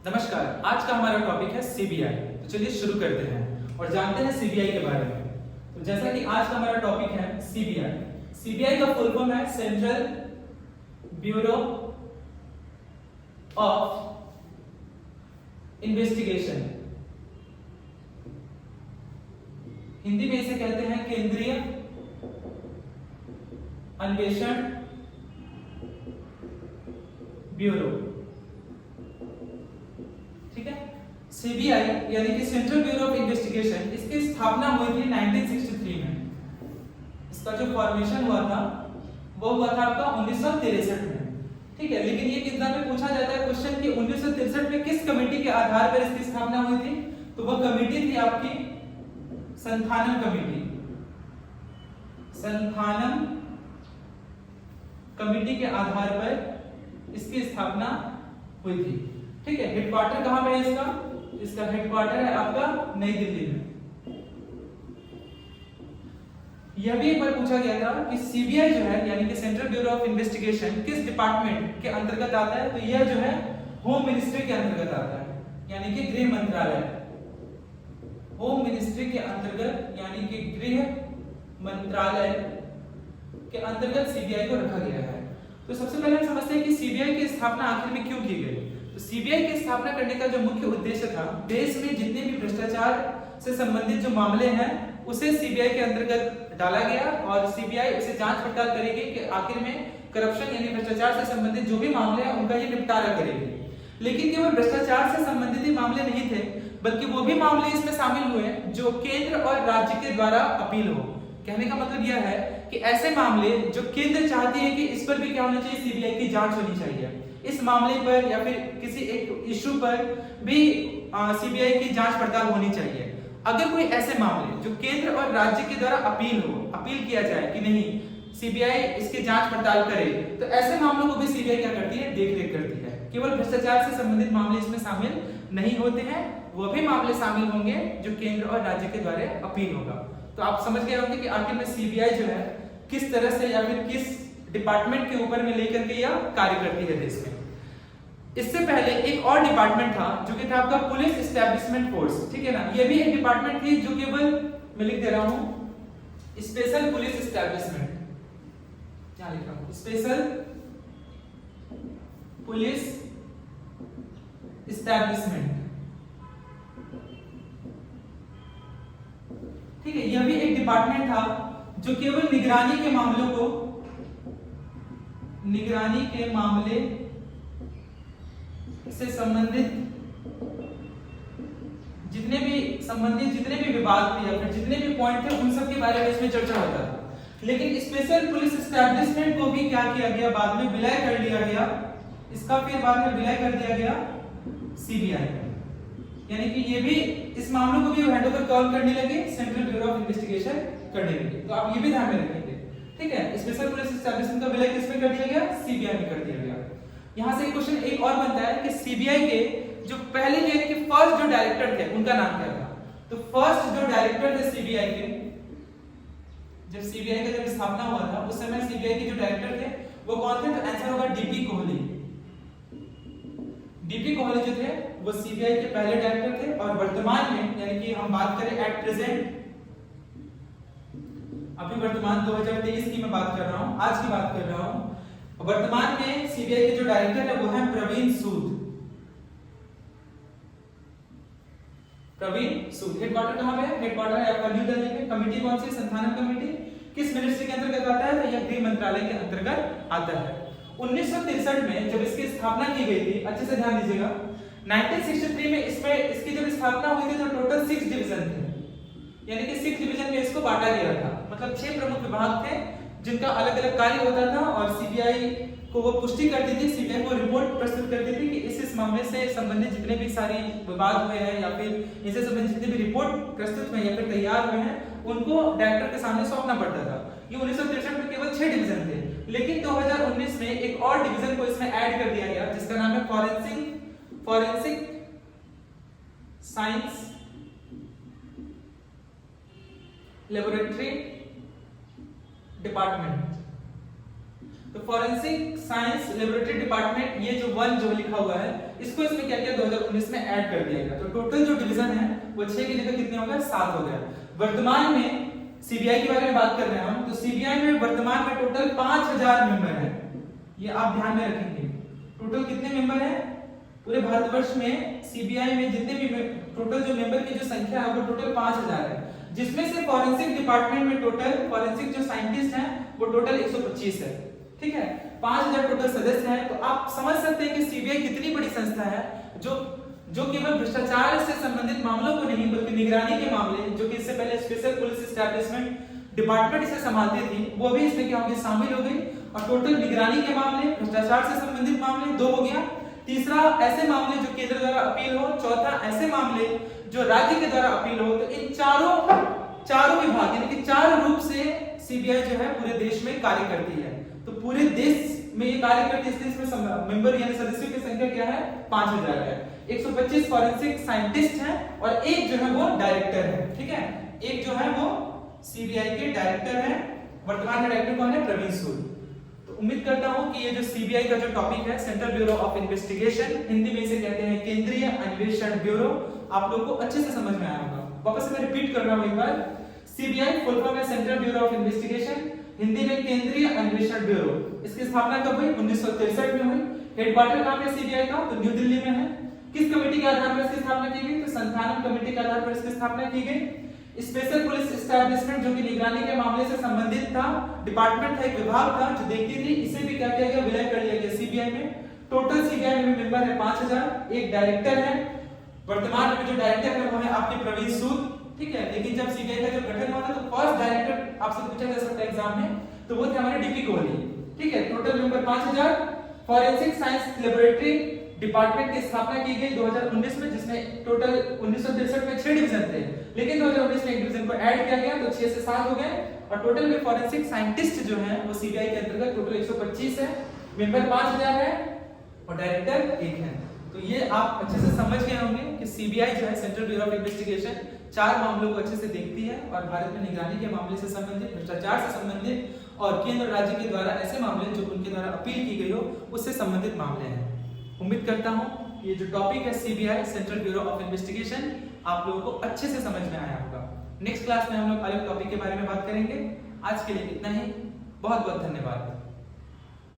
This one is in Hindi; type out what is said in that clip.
नमस्कार। आज का हमारा टॉपिक है सीबीआई। तो चलिए शुरू करते हैं और जानते हैं सीबीआई के बारे में। तो जैसा कि आज का हमारा टॉपिक है सीबीआई। सीबीआई का फुल फॉर्म है central bureau of investigation. Hindi में इसे कहते हैं केंद्रीय अन्वेषण ब्यूरो। ठीक है। सीबीआई यानी कि सेंट्रल ब्यूरो ऑफ इन्वेस्टिगेशन, इसकी स्थापना हुई थी 1963 में। इसका जो फॉर्मेशन हुआ था वो हुआ था आपका 1963 में। ठीक है। लेकिन ये एग्जाम में पूछा जाता है क्वेश्चन कि 1963 में किस कमेटी के आधार पर इसकी स्थापना हुई थी। तो वो कमेटी थी आपकी संथानम कमेटी। संथानम कमेटी के आधार पर इसकी स्थापना हुई थी। ठीक है। हेडक्वार्टर कहां पे है इसका? इसका हेडक्वार्टर है आपका नई दिल्ली में। यह भी एक बार पूछा गया था कि सीबीआई जो है यानी कि सेंट्रल ब्यूरो ऑफ इन्वेस्टिगेशन किस डिपार्टमेंट के अंतर्गत आता है। तो यह जो है होम मिनिस्ट्री के अंतर्गत आता है, यानी कि गृह मंत्रालय। होम मिनिस्ट्री के अंतर्गत यानी कि गृह मंत्रालय के अंतर्गत सीबीआई को रखा गया है। तो सबसे पहले हम समझते हैं कि सीबीआई की स्थापना आखिर में क्यों की गई। तो सीबीआई की स्थापना करने का जो मुख्य उद्देश्य था, देश में जितने भी भ्रष्टाचार से संबंधित जो मामले हैं उसे सीबीआई के अंतर्गत डाला गया और सीबीआई उसे जांच पड़ताल करेगी कि आखिर में करप्शन यानी भ्रष्टाचार से संबंधित जो भी मामले हैं उनका ये निपटारा करेगी। लेकिन केवल भ्रष्टाचार से संबंधित ही मामले नहीं थे, बल्कि वो भी मामले इसमें शामिल हुए जो केंद्र और राज्य के द्वारा अपील हो। कहने का मतलब यह है कि ऐसे मामले जो केंद्र चाहती है कि इस पर भी क्या होना चाहिए, सीबीआई की जांच होनी चाहिए। इस मामले पर या फिर किसी एक इशू पर भी सीबीआई की जांच पड़ताल होनी चाहिए। अगर कोई ऐसे मामले जो केंद्र और राज्य के द्वारा अपील किया जाए कि नहीं सीबीआई इसकी जांच पड़ताल करे, तो ऐसे मामलों को भी सीबीआई क्या करती है, देखरेख करती है। केवल भ्रष्टाचार से संबंधित मामले इसमें शामिल नहीं होते हैं, वो भी मामले शामिल होंगे जो केंद्र और राज्य के द्वारा अपील होगा। तो आप समझ गए होंगे कि आखिर में सीबीआई जो है किस तरह से या फिर किस डिपार्टमेंट के ऊपर में लेकर के यह कार्य करती है देश में। इससे पहले एक और डिपार्टमेंट था जो कि था आपका पुलिस एस्टैब्लिशमेंट फोर्स। ठीक है ना। ये भी एक डिपार्टमेंट थी जो केवल मैं लिख दे रहा हूं स्पेशल पुलिस एस्टैब्लिशमेंट। क्या लिख रहा हूं? Special police establishment. ठीक है। यह भी एक डिपार्टमेंट था जो केवल निगरानी के मामले से संबंधित जितने भी विवाद थे या फिर जितने भी पॉइंट थे उन सब के बारे में इसमें चर्चा होता था। लेकिन स्पेशल पुलिस एस्टैब्लिशमेंट को भी क्या किया गया, बाद में विलय कर लिया गया। इसका फिर बाद में विलय कर दिया गया सीबीआई में। यानी कि ये भी इस मामलों को भी हैंडओवर कॉल करने लगे, सेंट्रल ब्यूरो ऑफ इन्वेस्टिगेशन करने लगे। तो आप ये भी ध्यान में रखेंगे। ठीक है। स्पेशल पुलिस एस्टैब्लिशमेंट का विलय किसमें कर दिया गया? सीबीआई में कर दिया गया। यहां से क्वेश्चन एक और बनता है कि सीबीआई के जो पहले यानी कि फर्स्ट जो डायरेक्टर थे उनका नाम क्या था। तो फर्स्ट जो डायरेक्टर थे सीबीआई के, जब सीबीआई का जब स्थापना हुआ था उस समय सीबीआई के जो डायरेक्टर थे वो कौन थे? तो आंसर होगा डीपी कोहली। डीपी कोहली जो थे वो सीबीआई के पहले डायरेक्टर थे और वर्तमान में यानी कि हम बात करें एट प्रेजेंट, अभी वर्तमान 2023 की मैं बात कर रहा हूं, आज की बात कर रहा हूं। वर्तमान में सीबीआई के जो डायरेक्टर है वो है प्रवीण सूद। प्रवीण सूद। हेडक्वार्टर कहां पे है? हेडक्वार्टर है आपका न्यू दिल्ली में। कमेटी कौन सी? संथानम कमेटी। किस मिनिस्ट्री के अंतर्गत आता है? तो यह गृह मंत्रालय के अंतर्गत आता है। 1963 में जब इसकी स्थापना की गई थी, अच्छे से ध्यान दीजिएगा, 1963 में इसकी जब स्थापना हुई थी तो टोटल 6 डिवीजन थे। यानी कि 6 डिवीजन में इसको बांटा गया था। मतलब 6 प्रमुख विभाग थे जिनका अलग अलग कार्य होता था और सीबीआई को वो पुष्टि करती थी, सीबीआई को रिपोर्ट प्रस्तुत करती थी कि इस मामले से संबंधित जितने भी सारे विवाद हुए हैं या फिर इससे संबंधित जितने भी रिपोर्ट प्रस्तुत हुए या फिर तैयार हुए हैं उनको डायरेक्टर के सामने सौंपना पड़ता था। ये 1963 में केवल 6 डिवीजन थे। लेकिन 2019 में एक और डिवीजन को इसमें ऐड कर दिया गया जिसका नाम है फॉरेंसिक साइंस लेबोरेटरी डिपार्टमेंट। तो फॉरेंसिक साइंस लेबोरेटरी डिपार्टमेंट, ये जो 1 जो लिखा हुआ है इसको इसमें क्या किया 2019 में ऐड कर दिया गया। तो टोटल जो डिवीजन है वो 6 की जगह कितने हो गए 7 हो गए। वर्तमान में सीबीआई के बारे में बात कर रहे हैं हम, तो सीबीआई में वर्तमान में टोटल 5000 मेंबर है। ये आप ध्यान में रखेंगे। टोटल कितने मेंबर है पूरे भारतवर्ष में सीबीआई में जितने भी टोटल जो मेंबर की जो संख्या है वो टोटल 5000 है, जिसमें से फॉरेंसिक डिपार्टमेंट में टोटल फॉरेंसिक जो साइंटिस्ट हैं वो टोटल 125 है। ठीक है, 5000 टोटल सदस्य हैं। तो आप समझ सकते हैं कि सीबीआई कितनी बड़ी संस्था है जो केवल भ्रष्टाचार से संबंधित मामलों को नहीं बल्कि निगरानी के मामले, जो कि इससे पहले स्पेशल पुलिस एस्टैब्लिशमेंट डिपार्टमेंट इसे संभालती थी, वो भी इसमें क्या होगी शामिल हो गई। और टोटल निगरानी के मामले, भ्रष्टाचार से संबंधित मामले 2 हो गया। तीसरा ऐसे मामले जो केंद्र द्वारा अपील हो। चौथा ऐसे मामले जो राज्य के द्वारा अपील हो। तो इन चारों विभाग यानी कि 4 रूप से सीबीआई जो है पूरे देश में कार्य करती है। तो पूरे देश में ये कार्य करती है, इसमें मेंबर यानी सदस्यों की संख्या क्या है 5000 है। 125 फॉरेंसिक साइंटिस्ट हैं और एक जो है वो डायरेक्टर है। ठीक है, एक जो है वो सीबीआई के डायरेक्टर है। वर्तमान में डायरेक्टर कौन है प्रवीण सूद। तो उम्मीद करता हूं कि ये जो सीबीआई का जो टॉपिक है central bureau of investigation, Hindi में इसे कहते हैं केंद्रीय अन्वेषण ब्यूरो, आप लोगों को अच्छे से समझ में आया होगा। वापस मैं रिपीट कर रहा हूं एक बार। सीबीआई फुल फॉर्म है central bureau of investigation, Hindi में केंद्रीय अन्वेषण ब्यूरो। इसकी स्थापना कब हुई 1963 में हुई। हेडक्वार्टर कहां पे सीबीआई का तो न्यू दिल्ली में है। किस कमेटी के आधार पर इसकी स्थापना की गई तो संस्थानम कमेटी के आधार पर इसकी स्थापना की गई। स्पेशल पुलिस एस्टैब्लिशमेंट जो कि निगरानी के मामले से संबंधित था, डिपार्टमेंट था, एक विभाग था जो देखती थी, इसे भी क्या किया गया विलय कर लिया गया सीबीआई में। टोटल सीबीआई में मेंबर है 5000, एक डायरेक्टर है। वर्तमान में जो डायरेक्टर है वो है आपके प्रवीण सूद। ठीक है, लेकिन जब सीबीआई का जब गठन हुआ था तो फर्स्ट डायरेक्टर आपसे पूछा जा सकता है एग्जाम में, तो वो थे हमारे डीपी कोहली। ठीक है, total member 5000। Forensic science laboratory department की स्थापना की गई 2019 में, जिसमें टोटल 1963 में 6 डिवीजन थे, लेकिन 2019 में एक डिवीजन को ऐड किया गया तो 6 से 7 हो गए। और टोटल में फॉरेंसिक साइंटिस्ट जो हैं वो सीबीआई के अंतर्गत टोटल 125 है, मेंबर 5000 है और डायरेक्टर 1 है। तो ये आप अच्छे से समझ गए होंगे कि सीबीआई जो है सेंट्रल ब्यूरो ऑफ इन्वेस्टिगेशन 4 मामलों को अच्छे से देखती है और भारत में निगरानी के मामले से संबंधित, भ्रष्टाचार से संबंधित और केंद्र और राज्य के द्वारा ऐसे मामले जो उनके द्वारा अपील की गई हो उससे संबंधित मामले हैं। उम्मीद करता हूं ये जो टॉपिक है CBI central bureau of investigation आप लोगों को अच्छे से समझ में आया होगा। नेक्स्ट क्लास में हम लोग अलग टॉपिक के बारे में बात करेंगे। आज के लिए इतना ही, बहुत बहुत धन्यवाद।